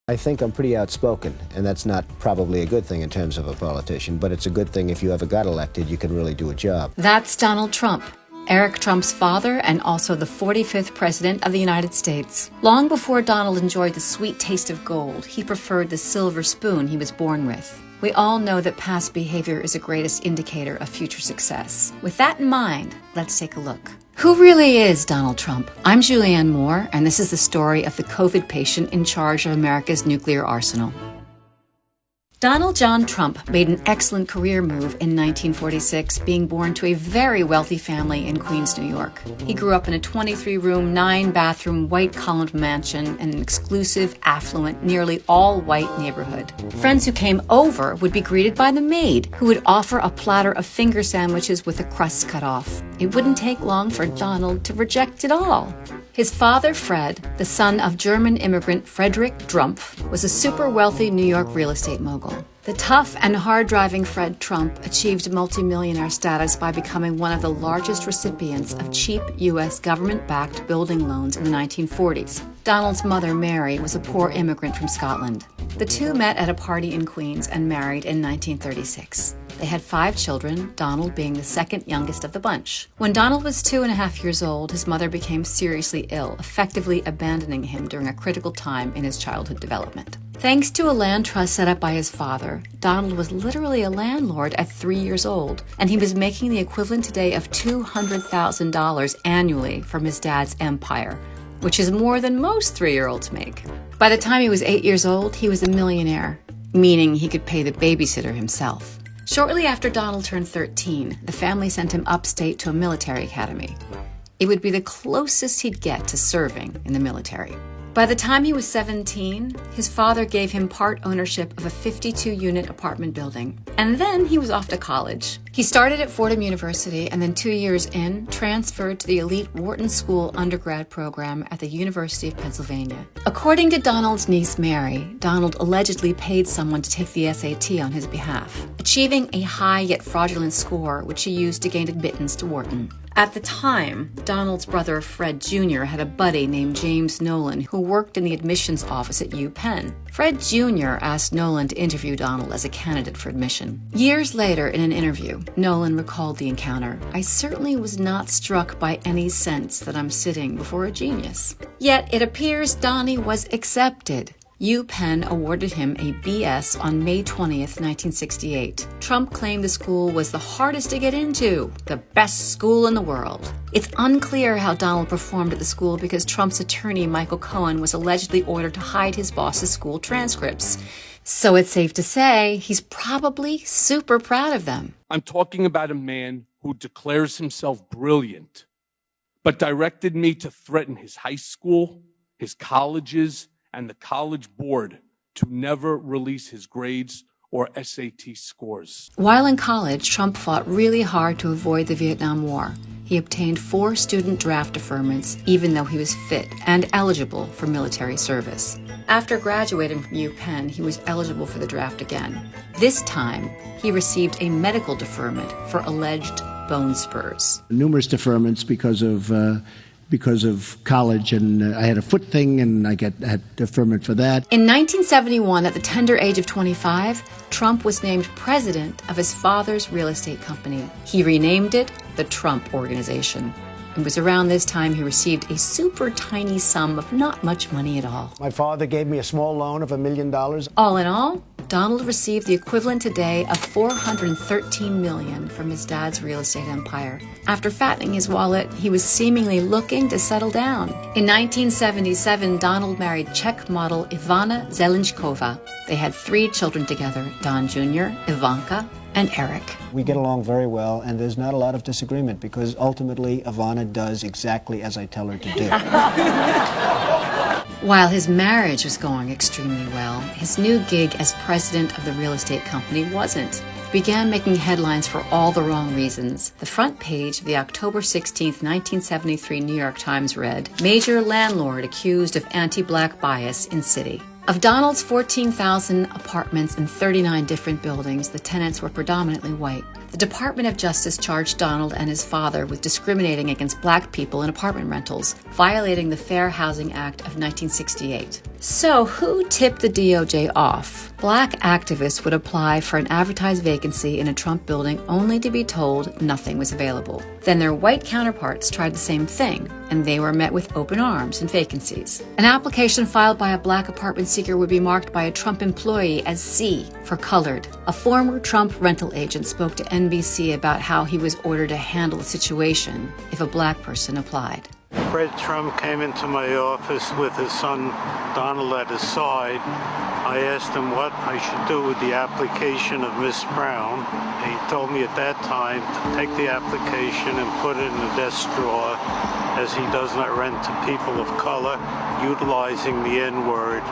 I think I'm pretty outspoken, and that's not probably a good thing in terms of a politician, but it's a good thing if you ever got elected, you can really do a job. That's Donald Trump, Eric Trump's father and also the 45th President of the United States. Long before Donald enjoyed the sweet taste of gold, he preferred the silver spoon he was born with. We all know that past behavior is the greatest indicator of future success. With that in mind, let's take a look. Who really is Donald Trump? I'm Julianne Moore, and this is the story of the COVID patient in charge of America's nuclear arsenal. Donald John Trump made an excellent career move in 1946, being born to a very wealthy family in Queens, New York. He grew up in a 23-room, 9-bathroom, white-columned mansion in an exclusive, affluent, nearly all-white neighborhood. Friends who came over would be greeted by the maid, who would offer a platter of finger sandwiches with the crust cut off. It wouldn't take long for Donald to reject it all. His father, Fred, the son of German immigrant Frederick Drumpf, was a super wealthy New York real estate mogul. The tough and hard-driving Fred Trump achieved multimillionaire status by becoming one of the largest recipients of cheap U.S. government-backed building loans in the 1940s. Donald's mother, Mary, was a poor immigrant from Scotland. The two met at a party in Queens and married in 1936. They had 5 children, Donald being the second youngest of the bunch. When Donald was 2.5 years old, his mother became seriously ill, effectively abandoning him during a critical time in his childhood development. Thanks to a land trust set up by his father, Donald was literally a landlord at 3 years old, and he was making the equivalent today of $200,000 annually from his dad's empire, which is more than most 3-year-olds make. By the time he was 8 years old, he was a millionaire, meaning he could pay the babysitter himself. Shortly after Donald turned 13, the family sent him upstate to a military academy. It would be the closest he'd get to serving in the military. By the time he was 17, his father gave him part ownership of a 52-unit apartment building. And then he was off to college. He started at Fordham University and then 2 years in, transferred to the elite Wharton School undergrad program at the University of Pennsylvania. According to Donald's niece, Mary, Donald allegedly paid someone to take the SAT on his behalf, achieving a high yet fraudulent score, which he used to gain admittance to Wharton. At the time, Donald's brother Fred Jr. had a buddy named James Nolan who worked in the admissions office at UPenn. Fred Jr. asked Nolan to interview Donald as a candidate for admission. Years later, in an interview, Nolan recalled the encounter. "I certainly was not struck by any sense that I'm sitting before a genius." Yet it appears Donnie was accepted. UPenn awarded him a BS on May 20th, 1968. Trump claimed the school was the hardest to get into, the best school in the world. It's unclear how Donald performed at the school because Trump's attorney, Michael Cohen, was allegedly ordered to hide his boss's school transcripts. So it's safe to say he's probably super proud of them. I'm talking about a man who declares himself brilliant, but directed me to threaten his high school, his colleges, and the college board to never release his grades or SAT scores. While in college, Trump fought really hard to avoid the Vietnam War. He obtained 4 student draft deferments, even though he was fit and eligible for military service. After graduating from UPenn, he was eligible for the draft again. This time, he received a medical deferment for alleged bone spurs. Numerous deferments because of college, and I had a foot thing, and I had deferment for that. In 1971, at the tender age of 25, Trump was named president of his father's real estate company. He renamed it the Trump Organization. It was around this time he received a super tiny sum of not much money at all. My father gave me a small loan of $1 million. All in all, Donald received the equivalent today of $413 million from his dad's real estate empire. After fattening his wallet, he was seemingly looking to settle down. In 1977, Donald married Czech model Ivana Zelenskova. They had 3 children together, Don Jr., Ivanka, and Eric. We get along very well, and there's not a lot of disagreement because ultimately Ivana does exactly as I tell her to do. While his marriage was going extremely well, his new gig as president of the real estate company wasn't. He began making headlines for all the wrong reasons. The front page of the October 16, 1973 New York Times read, "Major landlord accused of anti-black bias in city." Of Donald's 14,000 apartments in 39 different buildings, the tenants were predominantly white. The Department of Justice charged Donald and his father with discriminating against black people in apartment rentals, violating the Fair Housing Act of 1968. So who tipped the DOJ off? Black activists would apply for an advertised vacancy in a Trump building only to be told nothing was available. Then their white counterparts tried the same thing, and they were met with open arms and vacancies. An application filed by a black apartment seeker would be marked by a Trump employee as C for colored. A former Trump rental agent spoke to NBC about how he was ordered to handle the situation if a black person applied. Fred Trump came into my office with his son Donald at his side. I asked him what I should do with the application of Miss Brown. He told me at that time to take the application and put it in the desk drawer, as he does not rent to people of color, utilizing the N-word.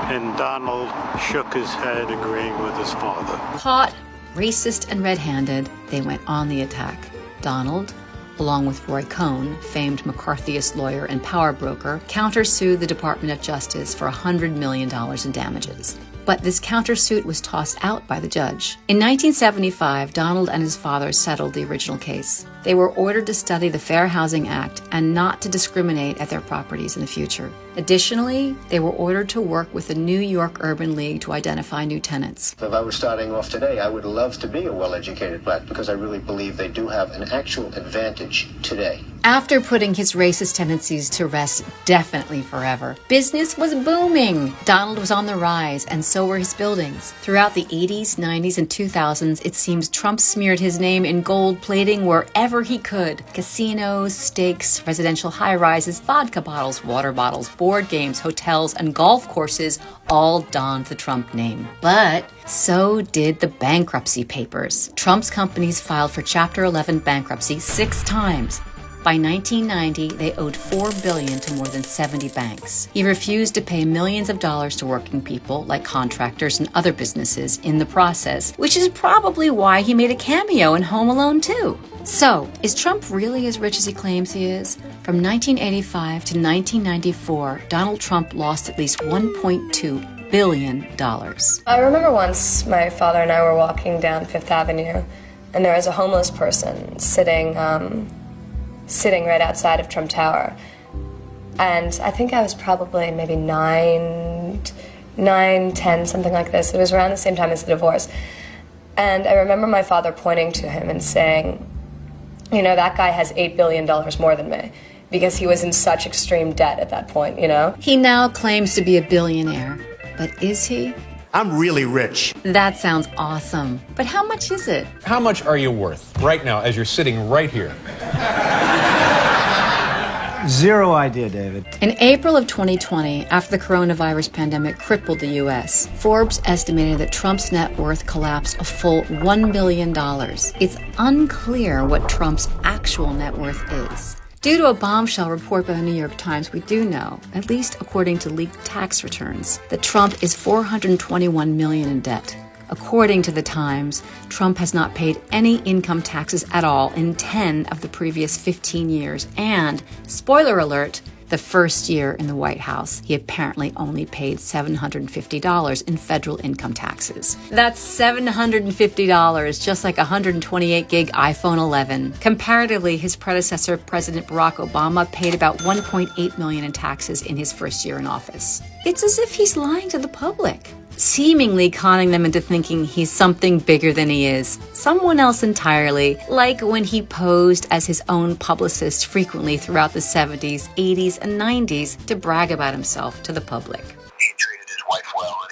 And Donald shook his head, agreeing with his father. Caught, racist and red-handed, they went on the attack. Donald, along with Roy Cohn, famed McCarthyist lawyer and power broker, countersued the Department of Justice for $100 million in damages. But this countersuit was tossed out by the judge. In 1975, Donald and his father settled the original case. They were ordered to study the Fair Housing Act and not to discriminate at their properties in the future. Additionally, they were ordered to work with the New York Urban League to identify new tenants. If I were starting off today, I would love to be a well-educated black because I really believe they do have an actual advantage today. After putting his racist tendencies to rest definitely forever, business was booming. Donald was on the rise, and so were his buildings. Throughout the 80s, 90s, and 2000s, it seems Trump smeared his name in gold plating wherever he could. Casinos, steaks, residential high-rises, vodka bottles, water bottles, board games, hotels, and golf courses all donned the Trump name. But so did the bankruptcy papers. Trump's companies filed for Chapter 11 bankruptcy 6 times. By 1990, they owed $4 billion to more than 70 banks. He refused to pay millions of dollars to working people, like contractors and other businesses, in the process, which is probably why he made a cameo in Home Alone 2. So, is Trump really as rich as he claims he is? From 1985 to 1994, Donald Trump lost at least $1.2 billion. I remember once my father and I were walking down Fifth Avenue, and there was a homeless person sitting right outside of Trump Tower. And I think I was probably maybe 9, 10, something like this. It was around the same time as the divorce. And I remember my father pointing to him and saying, you know, that guy has $8 billion more than me, because he was in such extreme debt at that point, you know? He now claims to be a billionaire, but is he? I'm really rich. That sounds awesome. But how much is it? How much are you worth right now as you're sitting right here? Zero idea, David. In April of 2020, after the coronavirus pandemic crippled the U.S., Forbes estimated that Trump's net worth collapsed a full $1 billion. It's unclear what Trump's actual net worth is. Due to a bombshell report by the New York Times, we do know, at least according to leaked tax returns, that Trump is $421 million in debt. According to the Times, Trump has not paid any income taxes at all in 10 of the previous 15 years, and, spoiler alert, the first year in the White House, he apparently only paid $750 in federal income taxes. That's $750, just like a 128 gig iPhone 11. Comparatively, his predecessor, President Barack Obama, paid about $1.8 million in taxes in his first year in office. It's as if he's lying to the public, seemingly conning them into thinking he's something bigger than he is, someone else entirely, like when he posed as his own publicist frequently throughout the 70s, 80s, and 90s to brag about himself to the public. He treated his wife well, and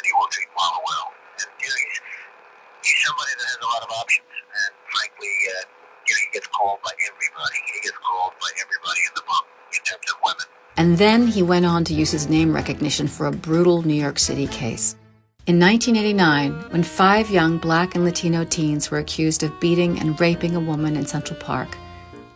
he will treat Mama well. And he's somebody that has a lot of options, and frankly, he gets called by everybody. He gets called by everybody in the book in terms of women. And then he went on to use his name recognition for a brutal New York City case. In 1989, when 5 young Black and Latino teens were accused of beating and raping a woman in Central Park,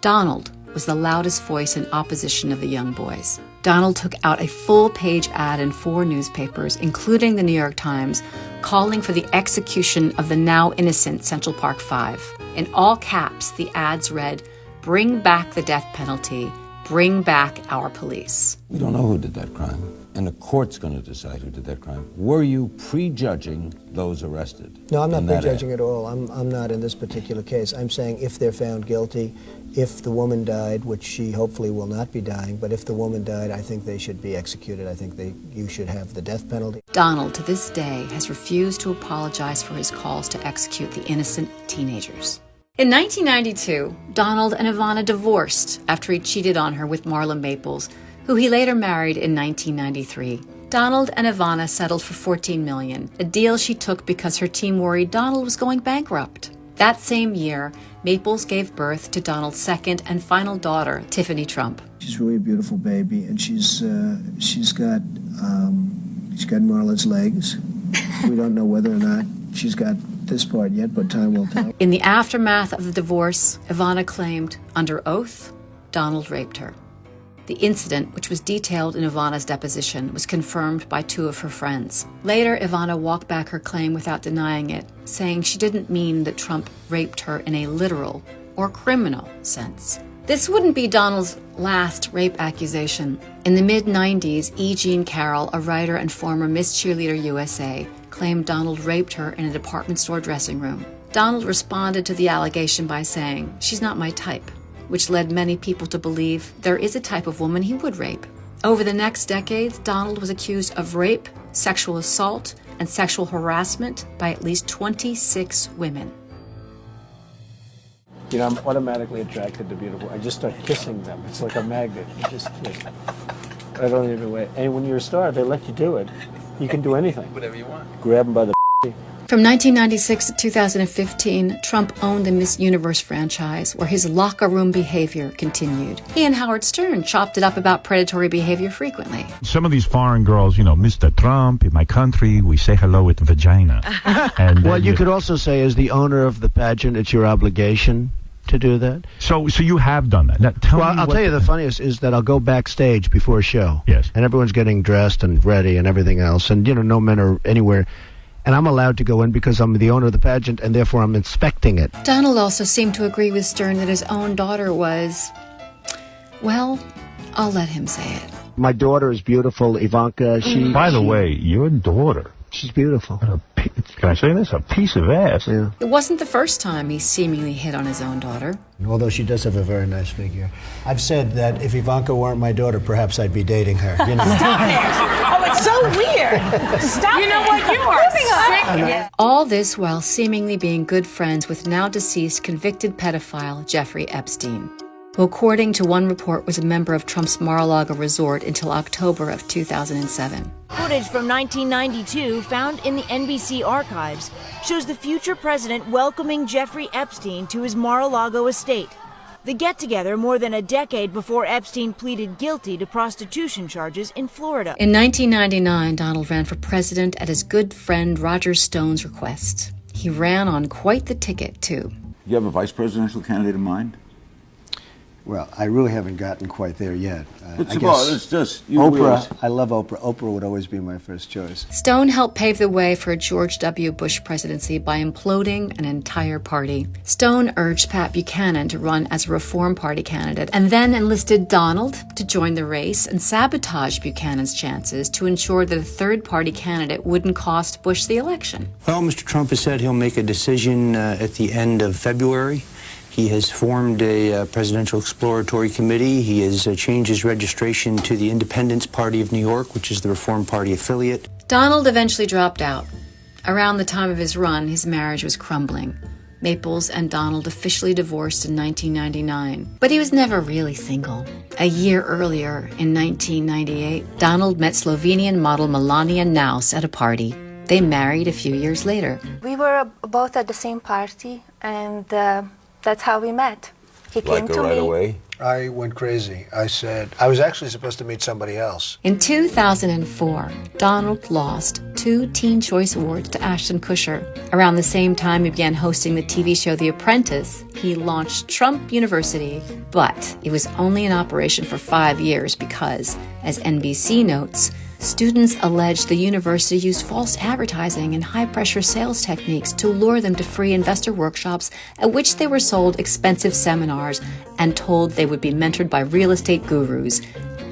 Donald was the loudest voice in opposition of the young boys. Donald took out a full-page ad in 4 newspapers, including the New York Times, calling for the execution of the now innocent Central Park 5. In all caps, the ads read, "Bring back the death penalty. Bring back our police." We don't know who did that crime. and the court's going to decide who did that crime. Were you prejudging those arrested? No, I'm not in that prejudging act? at all. I'm not in this particular case. I'm saying if they're found guilty, if the woman died, which she hopefully will not be dying, but if the woman died, I think they should be executed. I think you should have the death penalty. Donald, to this day, has refused to apologize for his calls to execute the innocent teenagers. In 1992, Donald and Ivana divorced after he cheated on her with Marla Maples, who he later married in 1993. Donald and Ivana settled for $14 million, a deal she took because her team worried Donald was going bankrupt. That same year, Maples gave birth to Donald's second and final daughter, Tiffany Trump. She's really a beautiful baby, and she's got Marla's legs. We don't know whether or not she's got this part yet, but time will tell. In the aftermath of the divorce, Ivana claimed, under oath, Donald raped her. The incident, which was detailed in Ivana's deposition, was confirmed by two of her friends. Later, Ivana walked back her claim without denying it, saying she didn't mean that Trump raped her in a literal or criminal sense. This wouldn't be Donald's last rape accusation. In the mid-90s, E. Jean Carroll, a writer and former Miss Cheerleader USA, claimed Donald raped her in a department store dressing room. Donald responded to the allegation by saying, "She's not my type," which led many people to believe there is a type of woman he would rape. Over the next decades, Donald was accused of rape, sexual assault, and sexual harassment by at least 26 women. You know, I'm automatically attracted to beautiful. I just start kissing them. It's like a magnet. You just kiss. I don't even wait. And when you're a star, they let you do it. You can do anything. Whatever you want. Grab them by the From 1996 to 2015, Trump owned the Miss Universe franchise, where his locker room behavior continued. He and Howard Stern chopped it up about predatory behavior frequently. Some of these foreign girls, you know, Mr. Trump, in my country, we say hello with vagina. And well, you could also say, as the owner of the pageant, it's your obligation to do that. So you have done that. Now, I'll tell you the funniest is that I'll go backstage before a show. Yes. And everyone's getting dressed and ready and everything else. And, you know, no men are anywhere. And I'm allowed to go in because I'm the owner of the pageant, and therefore I'm inspecting it. Donald also seemed to agree with Stern that his own daughter was, well, I'll let him say it. My daughter is beautiful, Ivanka. By the way, your daughter, she's beautiful. Can I say this? A piece of ass. Yeah. It wasn't the first time he seemingly hit on his own daughter. Although she does have a very nice figure. I've said that if Ivanka weren't my daughter, perhaps I'd be dating her. You know. Stop it! Oh, it's so weird. Stop. You know what? You are sick. All this while seemingly being good friends with now deceased convicted pedophile Jeffrey Epstein, who, according to one report, was a member of Trump's Mar-a-Lago resort until October of 2007. Footage from 1992 found in the NBC archives shows the future president welcoming Jeffrey Epstein to his Mar-a-Lago estate. The get-together more than a decade before Epstein pleaded guilty to prostitution charges in Florida. In 1999, Donald ran for president at his good friend Roger Stone's request. He ran on quite the ticket, too. You have a vice presidential candidate in mind? Well, I really haven't gotten quite there yet. It's just Oprah. I love Oprah. Oprah would always be my first choice. Stone helped pave the way for a George W. Bush presidency by imploding an entire party. Stone urged Pat Buchanan to run as a Reform Party candidate, and then enlisted Donald to join the race and sabotage Buchanan's chances to ensure that a third-party candidate wouldn't cost Bush the election. Well, Mr. Trump has said he'll make a decision at the end of February. He has formed a presidential exploratory committee. He has changed his registration to the Independence Party of New York, which is the Reform Party affiliate. Donald eventually dropped out. Around the time of his run, his marriage was crumbling. Maples and Donald officially divorced in 1999. But he was never really single. A year earlier, in 1998, Donald met Slovenian model Melania Naus at a party. They married a few years later. We were both at the same party, and that's how we met. He came to me right away? I went crazy. I said, I was actually supposed to meet somebody else. In 2004, Donald lost 2 Teen Choice Awards to Ashton Kutcher. Around the same time he began hosting the TV show The Apprentice, he launched Trump University, but it was only in operation for 5 years because, as NBC notes, students alleged the university used false advertising and high-pressure sales techniques to lure them to free investor workshops at which they were sold expensive seminars and told they would be mentored by real estate gurus.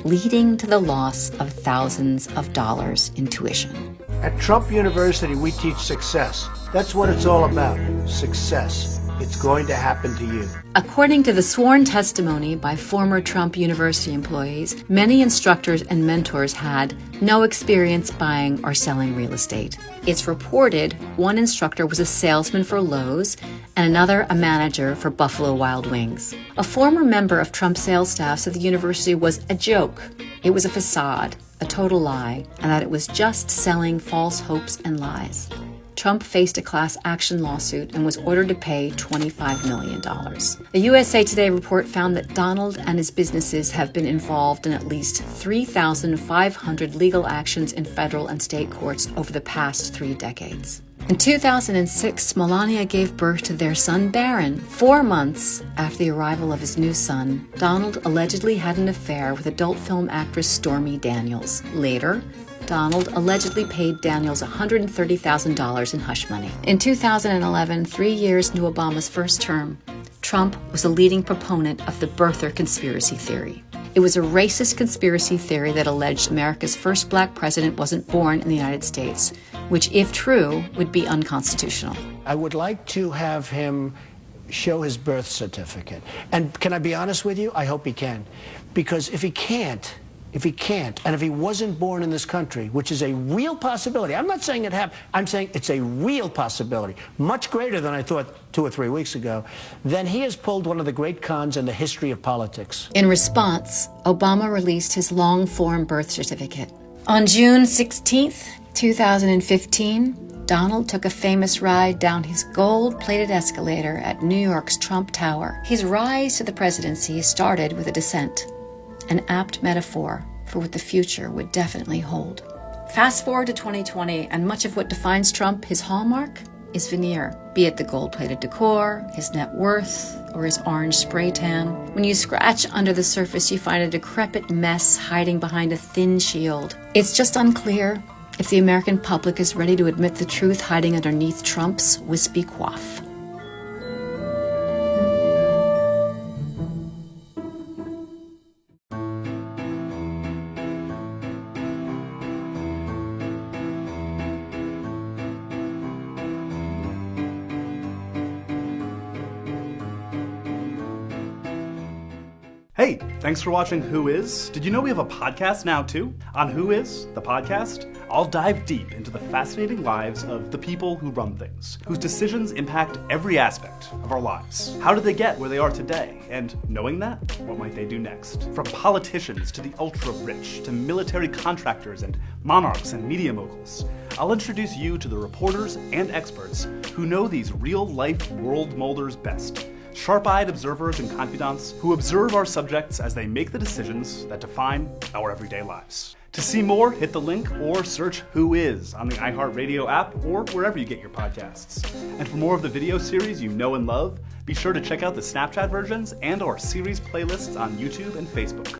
leading to the loss of thousands of dollars in tuition. At Trump University, we teach success. That's what it's all about. Success. It's going to happen to you. According to the sworn testimony by former Trump University employees, many instructors and mentors had no experience buying or selling real estate. It's reported one instructor was a salesman for Lowe's and another a manager for Buffalo Wild Wings. A former member of Trump's sales staff said the university was a joke. It was a facade, a total lie, and that it was just selling false hopes and lies. Trump faced a class action lawsuit and was ordered to pay $25 million. The USA Today report found that Donald and his businesses have been involved in at least 3,500 legal actions in federal and state courts over the past 3 decades. In 2006, Melania gave birth to their son Barron. 4 months after the arrival of his new son, Donald allegedly had an affair with adult film actress Stormy Daniels. Later, Donald allegedly paid Daniels $130,000 in hush money. In 2011, 3 years into Obama's first term, Trump was a leading proponent of the birther conspiracy theory. It was a racist conspiracy theory that alleged America's first black president wasn't born in the United States, which, if true, would be unconstitutional. I would like to have him show his birth certificate. And can I be honest with you? I hope he can. Because if he can't, and if he wasn't born in this country, which is a real possibility, I'm not saying it happened, I'm saying it's a real possibility, much greater than I thought 2 or 3 weeks ago, then he has pulled one of the great cons in the history of politics. In response, Obama released his long-form birth certificate. On June 16, 2015, Donald took a famous ride down his gold-plated escalator at New York's Trump Tower. His rise to the presidency started with a descent, an apt metaphor for what the future would definitely hold. Fast forward to 2020, and much of what defines Trump, his hallmark, is veneer, be it the gold-plated decor, his net worth, or his orange spray tan. When you scratch under the surface, you find a decrepit mess hiding behind a thin shield. It's just unclear if the American public is ready to admit the truth hiding underneath Trump's wispy coif. Hey, thanks for watching Who Is. Did you know we have a podcast now too? On Who Is, the podcast, I'll dive deep into the fascinating lives of the people who run things, whose decisions impact every aspect of our lives. How did they get where they are today? And knowing that, what might they do next? From politicians to the ultra-rich, to military contractors and monarchs and media moguls, I'll introduce you to the reporters and experts who know these real-life world molders best. Sharp-eyed observers and confidants who observe our subjects as they make the decisions that define our everyday lives. To see more, hit the link or search Who Is on the iHeartRadio app or wherever you get your podcasts. And for more of the video series you know and love, be sure to check out the Snapchat versions and our series playlists on YouTube and Facebook.